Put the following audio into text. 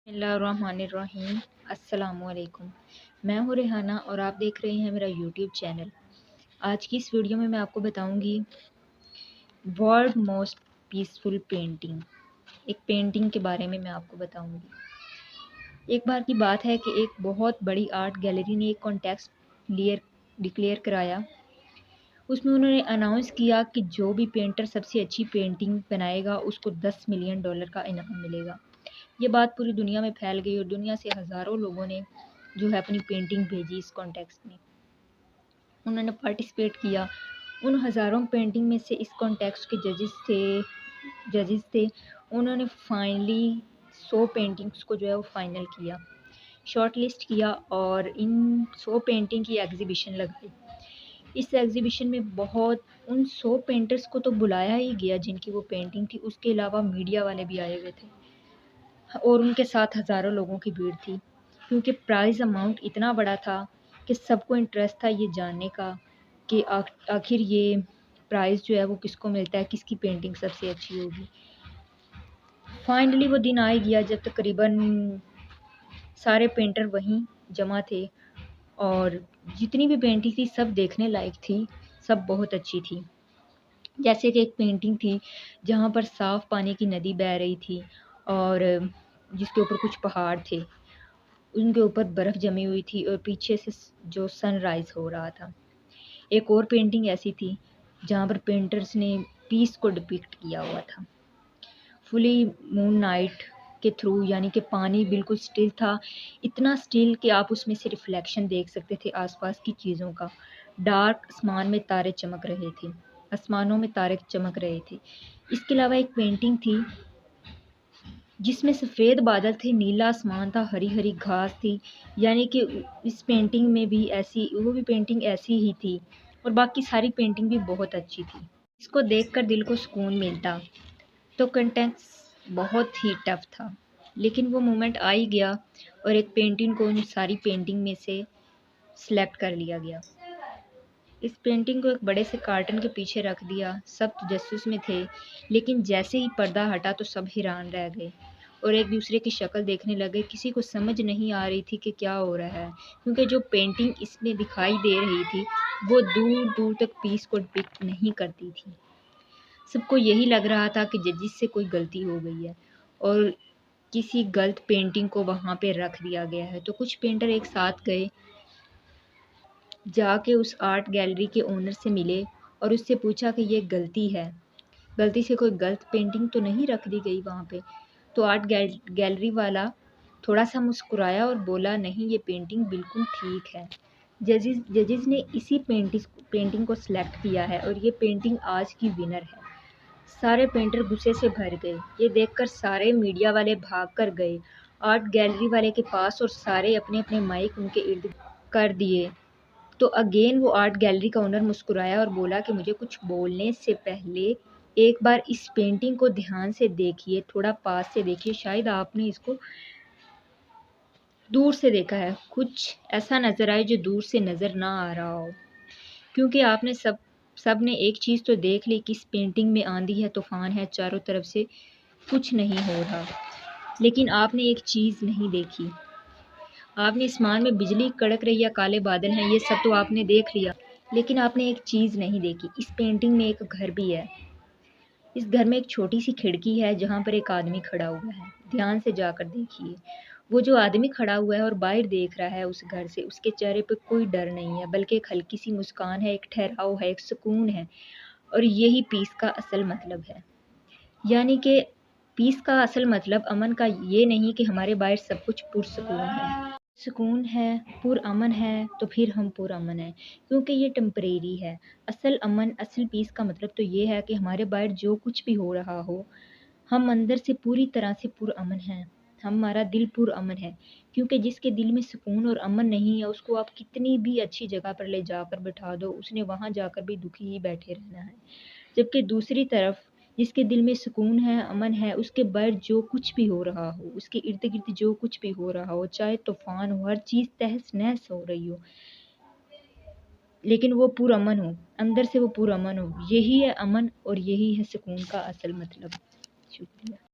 बिस्मिल्लाहिर्रहमानिर्रहीम। अस्सलाम वालेकुम। मैं हूँ रेहाना और आप देख रहे हैं मेरा यूट्यूब चैनल। आज की इस वीडियो में मैं आपको बताऊंगी वर्ल्ड मोस्ट पीसफुल पेंटिंग। एक पेंटिंग के बारे में मैं आपको बताऊंगी। एक बार की बात है कि एक बहुत बड़ी आर्ट गैलरी ने एक कॉन्टेस्ट डिक्लेयर कराया। उसमें उन्होंने अनाउंस किया कि जो भी पेंटर सबसे अच्छी पेंटिंग बनाएगा उसको $10 मिलियन का इनाम मिलेगा। ये बात पूरी दुनिया में फैल गई और दुनिया से हज़ारों लोगों ने जो है अपनी पेंटिंग भेजी इस कॉन्टेस्ट में। उन्होंने पार्टिसिपेट किया। उन हज़ारों पेंटिंग में से इस कॉन्टेस्ट के जजेस थे। उन्होंने फाइनली 100 पेंटिंग्स को जो है वो फाइनल किया, शॉर्ट लिस्ट किया और इन 100 पेंटिंग की एग्जीबिशन लगाई। इस एग्जीबिशन में बहुत उन 100 पेंटर्स को तो बुलाया ही गया जिनकी वो पेंटिंग थी। उसके अलावा मीडिया वाले भी आए हुए थे और उनके साथ हज़ारों लोगों की भीड़ थी, क्योंकि प्राइज़ अमाउंट इतना बड़ा था कि सबको इंटरेस्ट था ये जानने का कि आखिर ये प्राइज़ जो है वो किसको मिलता है, किसकी पेंटिंग सबसे अच्छी होगी। फाइनली वो दिन आ गया जब तकरीबन सारे पेंटर वहीं जमा थे और जितनी भी पेंटिंग थी सब देखने लायक थी, सब बहुत अच्छी थी। जैसे कि एक पेंटिंग थी जहाँ पर साफ़ पानी की नदी बह रही थी और जिसके ऊपर कुछ पहाड़ थे, उनके ऊपर बर्फ़ जमी हुई थी और पीछे से जो सनराइज़ हो रहा था। एक और पेंटिंग ऐसी थी जहाँ पर पेंटर्स ने पीस को डिपिक्ट किया हुआ था फुली मून नाइट के थ्रू, यानी कि पानी बिल्कुल स्टिल था, इतना स्टिल कि आप उसमें से रिफ्लेक्शन देख सकते थे आसपास की चीज़ों का। डार्क आसमान में तारे चमक रहे थे, आसमानों में तारे चमक रहे थे। इसके अलावा एक पेंटिंग थी जिसमें सफ़ेद बादल थे, नीला आसमान था, हरी हरी घास थी, यानी कि इस पेंटिंग में भी वो भी पेंटिंग ऐसी ही थी और बाकी सारी पेंटिंग भी बहुत अच्छी थी। इसको देखकर दिल को सुकून मिलता। तो कंटेंट्स बहुत ही टफ था, लेकिन वो मोमेंट आ ही गया और एक पेंटिंग को उन सारी पेंटिंग में से सिलेक्ट कर लिया गया। इस पेंटिंग को एक बड़े से कार्टन के पीछे रख दिया। सब तजस्सुस में थे, लेकिन जैसे ही पर्दा हटा तो सब हैरान रह गए और एक दूसरे की शक्ल देखने लगे। किसी को समझ नहीं आ रही थी कि क्या हो रहा है, क्योंकि जो पेंटिंग इसमें दिखाई दे रही थी वो दूर दूर तक पीस को डिपिक्ट नहीं करती थी। सबको यही लग रहा था कि जजिस से कोई गलती हो गई है और किसी गलत पेंटिंग को वहाँ पे रख दिया गया है। तो कुछ पेंटर एक साथ गए, जाके उस आर्ट गैलरी के ओनर से मिले और उससे पूछा कि ये गलती है, गलती से कोई गलत पेंटिंग तो नहीं रख दी गई वहाँ पे। तो आर्ट गैलरी वाला थोड़ा सा मुस्कुराया और बोला, नहीं, ये पेंटिंग बिल्कुल ठीक है। जजेस ने इसी पेंटिंग को सिलेक्ट किया है और ये पेंटिंग आज की विनर है। सारे पेंटर गुस्से से भर गए। ये देखकर सारे मीडिया वाले भाग कर गए आर्ट गैलरी वाले के पास और सारे अपने अपने माइक उनके इर्द कर दिए। तो अगेन वो आर्ट गैलरी का ओनर मुस्कुराया और बोला कि मुझे कुछ बोलने से पहले एक बार इस पेंटिंग को ध्यान से देखिए, थोड़ा पास से देखिए, शायद आपने इसको दूर से देखा है, कुछ ऐसा नज़र आए जो दूर से नज़र ना आ रहा हो, क्योंकि आपने सब ने एक चीज़ तो देख ली कि इस पेंटिंग में आंधी है, तूफान है, चारों तरफ से कुछ नहीं हो रहा, लेकिन आपने एक चीज़ नहीं देखी। आपने आसमान में बिजली कड़क रही या काले बादल हैं, ये सब तो आपने देख लिया, लेकिन आपने एक चीज़ नहीं देखी। इस पेंटिंग में एक घर भी है। इस घर में एक छोटी सी खिड़की है जहाँ पर एक आदमी खड़ा हुआ है। ध्यान से जाकर देखिए, वो जो आदमी खड़ा हुआ है और बाहर देख रहा है उस घर से, उसके चेहरे पे कोई डर नहीं है, बल्कि एक हल्की सी मुस्कान है, एक ठहराव है, एक सुकून है। और यही पीस का असल मतलब है, यानी कि पीस का असल मतलब अमन का ये नहीं कि हमारे बाहर सब कुछ पुरसकून है, पुरअमन है, तो फिर हम पुरअमन हैं, क्योंकि ये टेम्परेरी है। असल अमन, असल पीस का मतलब तो ये है कि हमारे बाहर जो कुछ भी हो रहा हो, हम अंदर से पूरी तरह से पुरअमन हैं, हमारा दिल पुरअमन है। क्योंकि जिसके दिल में सुकून और अमन नहीं है, उसको आप कितनी भी अच्छी जगह पर ले जाकर बिठा दो, उसने वहाँ जाकर भी दुखी ही बैठे रहना है। जबकि दूसरी तरफ जिसके दिल में सुकून है, अमन है, उसके बाहर जो कुछ भी हो रहा हो, उसके इर्द गिर्द जो कुछ भी हो रहा हो, चाहे तूफान हो, हर चीज़ तहस नहस हो रही हो, लेकिन वो पुरअमन हो, अंदर से वो पुरअमन हो। यही है अमन और यही है सुकून का असल मतलब। शुक्रिया।